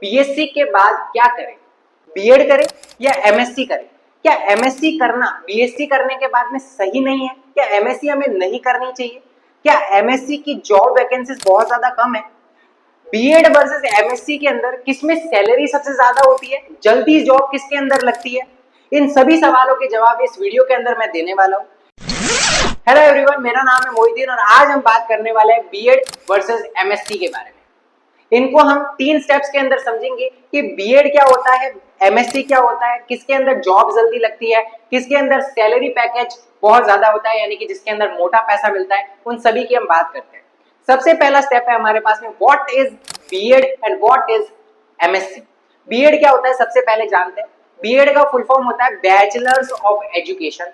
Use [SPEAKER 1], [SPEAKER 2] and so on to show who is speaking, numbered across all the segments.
[SPEAKER 1] BSc के बाद क्या करें, बीएड करें या एमएससी करें? क्या एमएससी करना बीएससी करने के बाद में सही नहीं है? क्या एमएससी हमें नहीं करनी चाहिए? क्या एमएससी की जॉब वैकेंसीज बहुत ज्यादा कम है? बीएड वर्सेस एमएससी के अंदर किसमें सैलरी सबसे ज्यादा होती है? जल्दी जॉब किसके अंदर लगती है? इन सभी सवालों के जवाब इस वीडियो के अंदर मैं देने वाला हूं। हेलो एवरीवन, मेरा नाम है मोहिद्दीन और आज हम बात करने वाले हैं बीएड वर्सेस एमएससी के बारे में। इनको हम 3 स्टेप्स के अंदर समझेंगे कि बीएड क्या होता है, एमएससी क्या होता है, किसके अंदर जॉब जल्दी लगती है, किसके अंदर सैलरी पैकेज बहुत ज्यादा होता है, यानी कि जिसके अंदर मोटा पैसा मिलता है, उन सभी की हम बात करते हैं। सबसे पहला स्टेप है हमारे पास में what is BEd and what is MSc. BEd क्या होता है सबसे पहले जानते हैं। बीएड का फुल फॉर्म होता है बैचलर्स ऑफ एजुकेशन।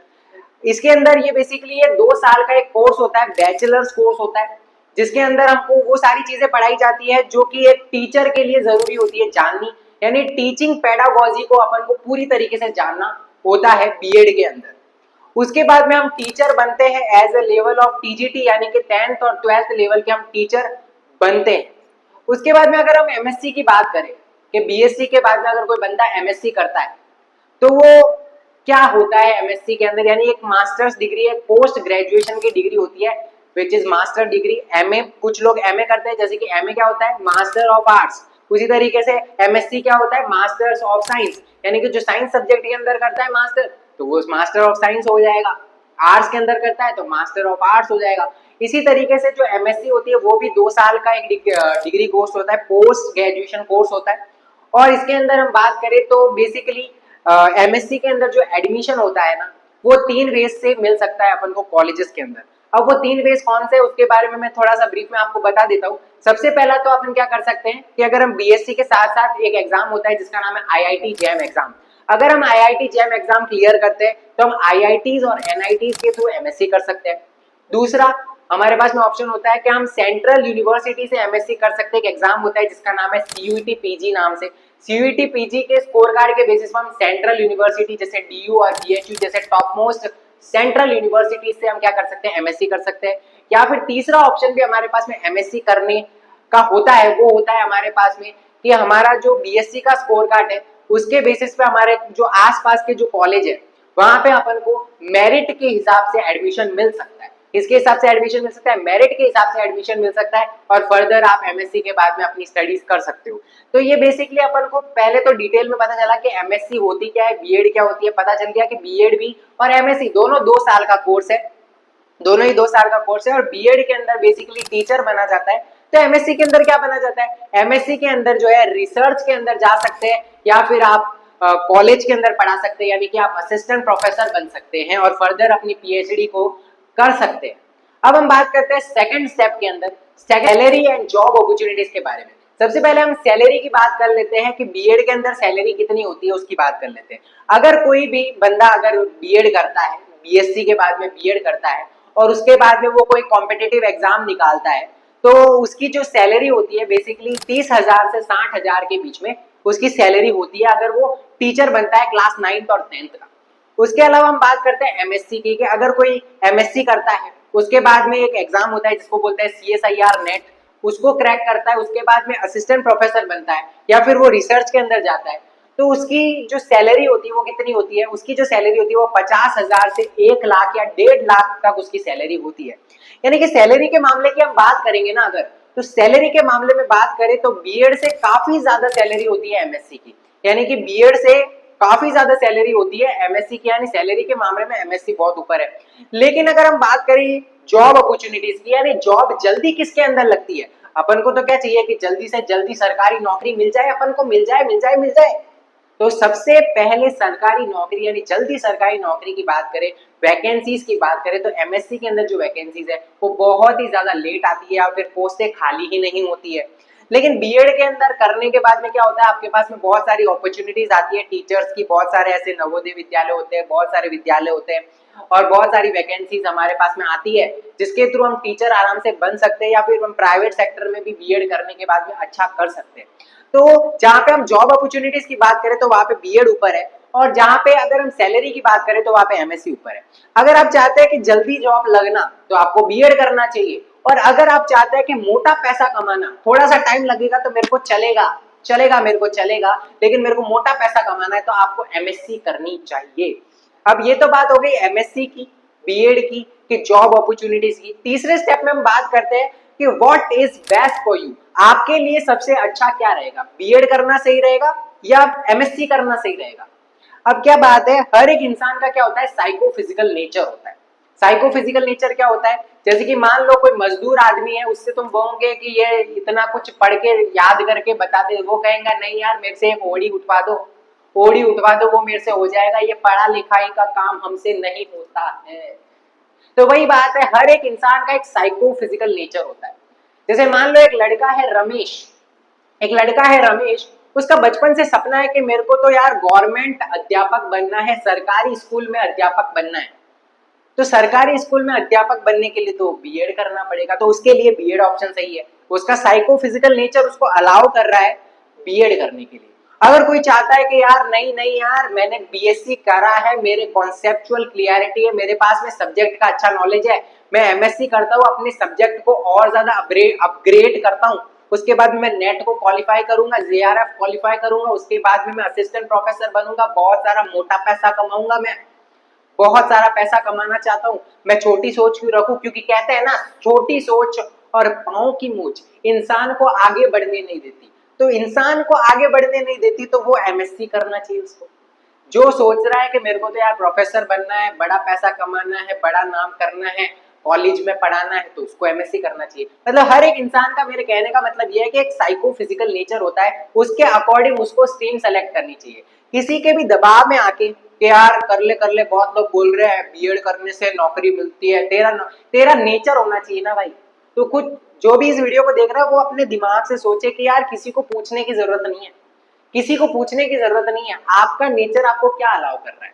[SPEAKER 1] इसके अंदर ये बेसिकली ये 2 साल का एक कोर्स होता है, बैचलर्स कोर्स होता है, जिसके अंदर हमको वो सारी चीजें पढ़ाई जाती है जो कि एक टीचर के लिए जरूरी होती है जाननी, यानी टीचिंग पेडागोजी को अपन को पूरी तरीके से जानना होता है बीएड के अंदर। उसके बाद में हम टीचर बनते हैं as a level of TGT, यानी कि 10th और 12th लेवल के हम टीचर बनते हैं। उसके बाद में अगर हम एमएससी की बात करें कि बीएससी के बाद में अगर कोई बंदा एमएससी करता है तो वो क्या होता है एमएससी के अंदर, यानी एक मास्टर्स डिग्री, एक पोस्ट ग्रेजुएशन की डिग्री होती है which is master degree. MA, कुछ लोग एमए करते हैं, जैसे कि एमए क्या होता है, मास्टर ऑफ आर्ट्स। उसी तरीके से एमएससी क्या होता है, मास्टर्स ऑफ साइंस, यानी कि जो साइंस सब्जेक्ट के अंदर करता है मास्टर तो वो मास्टर ऑफ साइंस हो जाएगा। आर्ट्स के अंदर करता है तो मास्टर ऑफ आर्ट्स हो जाएगा। इसी तरीके से जो एमएससी होती है वो भी 2 साल का एक डिग्री कोर्स होता है, पोस्ट ग्रेजुएशन कोर्स होता है। और इसके अंदर हम बात करें तो बेसिकली एमएससी के अंदर जो एडमिशन होता है ना, वो 3 वेज से मिल सकता है अपन को कॉलेजेस के अंदर। अब वो 3 वेज कौन से, उसके बारे में मैं थोड़ा सा ब्रीफ में आपको बता देता हूँ। सबसे पहला तो अपन क्या कर सकते हैं कि अगर हम बीएससी के साथ साथ एक एग्जाम होता है जिसका नाम है आईआईटी जैम एग्जाम। अगर हम आईआईटी जैम एग्जाम क्लियर करते हैं तो हम आईआईटीज और एनआईटीज के थ्रू एमएससी कर सकते हैं। दूसरा हमारे पास में ऑप्शन होता है कि हम सेंट्रल यूनिवर्सिटी से एमएससी कर सकते हैं। एक एग्जाम होता है जिसका नाम है सीयूईटी पीजी नाम से। सीयूईटी पीजी के स्कोर कार्ड के बेसिस पर हम सेंट्रल यूनिवर्सिटी जैसे डीयू और बीएचयू जैसे टॉप मोस्ट सेंट्रल यूनिवर्सिटी से हम क्या कर सकते हैं, एमएससी कर सकते हैं। या फिर तीसरा ऑप्शन भी हमारे पास में एमएससी करने का होता है, वो होता है हमारे पास में कि हमारा जो बीएससी का स्कोर कार्ड है उसके बेसिस पे हमारे जो आसपास के जो कॉलेज है वहां पे अपन को मेरिट के हिसाब से एडमिशन मिल सकता है। इसके हिसाब से एडमिशन मिल सकता है, मेरिट के हिसाब से एडमिशन मिल सकता है और फर्दर आप एमएससी के बाद में अपनी स्टडीज कर सकते हो। तो ये बेसिकली अपन को पहले तो डिटेल में पता चला कि एमएससी होती क्या है, बीएड क्या होती है। पता चल गया कि बीएड भी और एमएससी दोनों 2 साल का कोर्स है, दोनों ही 2 साल का कोर्स है। और बीएड के अंदर बेसिकली टीचर बना जाता है, तो एमएससी के अंदर क्या बना जाता है, एमएससी के अंदर जो है रिसर्च के अंदर जा सकते हैं या फिर आप कॉलेज के अंदर पढ़ा सकते हैं, यानी कि आप असिस्टेंट प्रोफेसर बन सकते हैं और फर्दर अपनी पीएचडी को कर सकते हैं। अब हम बात करते हैं सेकंड स्टेप के अंदर सैलरी एंड जॉब अपॉर्चुनिटीज के बारे में। सबसे पहले हम सैलरी की बात कर लेते हैं कि बीएड के अंदर सैलरी कितनी होती है उसकी बात कर लेते हैं। अगर कोई भी बंदा अगर बीएड करता है, बीएससी के बाद में बीएड करता है और उसके बाद में वो कोई कॉम्पिटिटिव एग्जाम निकालता है तो उसकी जो सैलरी होती है बेसिकली 30,000 से 60,000 के बीच में उसकी सैलरी होती है अगर वो टीचर बनता है क्लास 9th और 10th का। उसके अलावा हम बात करते हैं एमएससी की, कि अगर कोई एमएससी करता है उसके बाद में एक एग्जाम होता है जिसको बोलते हैं सीएसआईआर नेट, उसको क्रैक करता है, उसके बाद में असिस्टेंट प्रोफेसर बनता है या फिर वो रिसर्च के अंदर जाता है, तो उसकी जो सैलरी होती है वो कितनी होती है, उसकी जो सैलरी होती है वो 50,000 से 1 लाख या 1.5 लाख तक उसकी सैलरी होती है। यानी कि सैलरी के मामले की हम बात करेंगे ना अगर, तो सैलरी के मामले में बात करें तो बीएड से काफी ज्यादा सैलरी होती है एमएससी की, यानी कि बीएड से काफी ज्यादा सैलरी होती है एमएससी की, यानी सैलरी के मामले में एमएससी बहुत ऊपर है। लेकिन अगर हम बात करें जॉब अपॉर्चुनिटीज की, यानी जॉब जल्दी किसके अंदर लगती है, अपन को तो क्या चाहिए कि जल्दी से जल्दी सरकारी नौकरी मिल जाए, अपन को मिल जाए मिल जाए मिल जाए। तो सबसे पहले सरकारी नौकरी यानी जल्दी सरकारी नौकरी की बात करें, वैकेंसीज की बात करें तो एमएससी के अंदर जो वैकेंसीज है वो बहुत ही ज्यादा लेट आती है या फिर पोस्टें खाली ही नहीं होती है। लेकिन बीएड के अंदर करने के बाद में क्या होता है, आपके पास में बहुत सारी अपॉर्चुनिटीज आती है टीचर्स की, बहुत सारे ऐसे नवोदय विद्यालय होते हैं, बहुत सारे विद्यालय होते हैं और बहुत सारी वैकेंसीज हमारे पास में आती है जिसके थ्रू हम टीचर आराम से बन सकते हैं या फिर हम प्राइवेट सेक्टर में भी बीएड करने के बाद में अच्छा कर सकते हैं। तो जहाँ पे हम जॉब अपॉर्चुनिटीज की बात करें तो वहाँ पे बीएड ऊपर है और जहाँ पे अगर हम सैलरी की बात करें तो वहाँ पे एमएससी ऊपर है। अगर आप चाहते हैं कि जल्दी जॉब लगना तो आपको बीएड करना चाहिए, और अगर आप चाहते हैं कि मोटा पैसा कमाना, थोड़ा सा टाइम लगेगा तो मेरे को चलेगा, चलेगा, मेरे को चलेगा, लेकिन मेरे को मोटा पैसा कमाना है तो आपको एमएससी करनी चाहिए। अब ये तो बात हो गई एमएससी की, बीएड की, कि जॉब अपॉर्चुनिटीज की। तीसरे स्टेप में हम बात करते हैं कि what is best for you, आपके लिए सबसे अच्छा क्या रहेगा, बीएड करना सही रहेगा या एमएससी करना सही रहेगा। अब क्या बात है, हर एक इंसान का क्या होता है, साइको फिजिकल नेचर होता है। साइको फिजिकल नेचर क्या होता है, जैसे कि मान लो कोई मजदूर आदमी है, उससे तुम बोलोगे कि ये इतना कुछ पढ़ के याद करके बता दे, वो कहेगा नहीं यार मेरे से एक ओडी उठवा दो, ओडी उठवा दो, वो मेरे से हो जाएगा, ये पढ़ा लिखाई का काम हमसे नहीं होता है। तो वही बात है, हर एक इंसान का एक साइको फिजिकल नेचर होता है। जैसे मान लो एक लड़का है रमेश, एक लड़का है रमेश, उसका बचपन से सपना है कि मेरे को तो यार गवर्नमेंट अध्यापक बनना है, सरकारी स्कूल में अध्यापक बनना है। तो सरकारी स्कूल में अध्यापक बनने के लिए तो बीएड करना पड़ेगा, तो उसके लिए बीएड ऑप्शन सही है। उसका साइको फिजिकल नेचर उसको अलाउ कर रहा है बीएड करने के लिए। अगर कोई चाहता है कि यार नहीं नहीं यार मैंने बीएससी करा है, मेरे कॉन्सेप्चुअल क्लियरिटी है, मेरे पास में सब्जेक्ट का अच्छा नॉलेज है, मैं एमएससी करता हूँ, अपने सब्जेक्ट को और ज्यादा अपग्रेड करता हूँ, उसके बाद मैं नेट को क्वालिफाई करूंगा, जेआरएफ क्वालिफाई करूंगा, उसके बाद में मैं असिस्टेंट प्रोफेसर बनूंगा, बहुत सारा मोटा पैसा कमाऊंगा, मैं बहुत सारा पैसा कमाना चाहता हूँ, मैं छोटी सोच क्यों रखूं, क्योंकि कहते हैं ना छोटी सोच और पांव की मूछ इंसान को आगे बढ़ने नहीं देती। तो इंसान को आगे बढ़ने नहीं देती तो वो एमएससी करना चाहिए उसको। जो सोच रहा है कि मेरे को तो यार प्रोफेसर बनना है, बड़ा पैसा कमाना है, बड़ा नाम करना है, कॉलेज में पढ़ाना है, तो उसको एमएससी करना चाहिए। मतलब हर एक इंसान का, मेरे कहने का मतलब यह है कि एक साइको फिजिकल नेचर होता है, उसके अकॉर्डिंग उसको स्ट्रीम सेलेक्ट करनी चाहिए। किसी के भी दबाव में आके कि यार कर ले, बहुत लोग बोल रहे हैं बीएड करने से नौकरी मिलती है, तेरा नेचर होना चाहिए ना भाई। तो खुद जो भी इस वीडियो को देख रहा है वो अपने दिमाग से सोचे कि यार किसी को पूछने की जरूरत नहीं है, किसी को पूछने की जरूरत नहीं है, आपका नेचर आपको क्या अलाउ कर रहा है।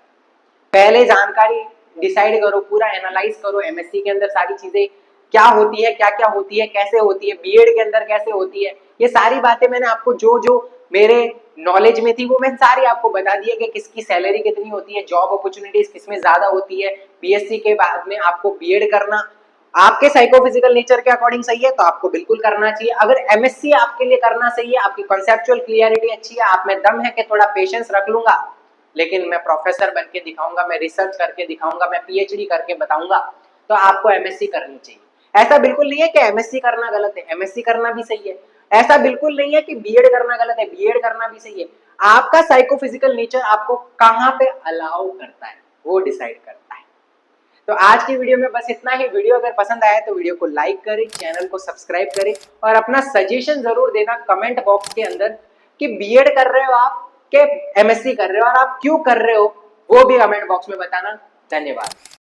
[SPEAKER 1] पहले जानकारी डिसाइड करो, पूरा एनालाइज करो, एमएससी के अंदर सारी चीजें क्या होती है, क्या क्या होती है, कैसे होती है, बीएड के अंदर कैसे होती है, ये सारी बातें मैंने आपको जो जो मेरे नॉलेज में थी वो मैं सारी आपको बता दी है कि किसकी सैलरी कितनी होती है, जॉब अपॉर्चुनिटीज किसमें ज्यादा होती है, बीएससी के बाद में आपको बीएड करना आपके साइकोफिजिकल नेचर के अकॉर्डिंग सही है तो आपको बिल्कुल करना चाहिए। अगर एमएससी आपके लिए करना सही है, आपकी कॉन्सेप्चुअल क्लियरिटी अच्छी है, आप में दम है कि थोड़ा पेशेंस रख लूंगा लेकिन मैं प्रोफेसर बन के दिखाऊंगा, मैं रिसर्च करके दिखाऊंगा, मैं पीएचडी करके बताऊंगा, तो आपको एमएससी करनी चाहिए। ऐसा बिल्कुल नहीं है कि एमएससी करना गलत है, एमएससी करना भी सही है। ऐसा बिल्कुल नहीं है कि बीएड करना गलत है, बीएड करना भी सही है। आपका साइकोफिजिकल नेचर आपको कहाँ पे अलाउ करता है वो डिसाइड करता है। तो आज की वीडियो में बस इतना ही। वीडियो अगर पसंद आया तो वीडियो को लाइक करें, चैनल को सब्सक्राइब करें और अपना सजेशन जरूर देना कमेंट बॉक्स के अंदर कि बीएड कर रहे हो आप के एमएससी कर रहे हो और आप क्यों कर रहे हो, वो भी कमेंट बॉक्स में बताना। धन्यवाद।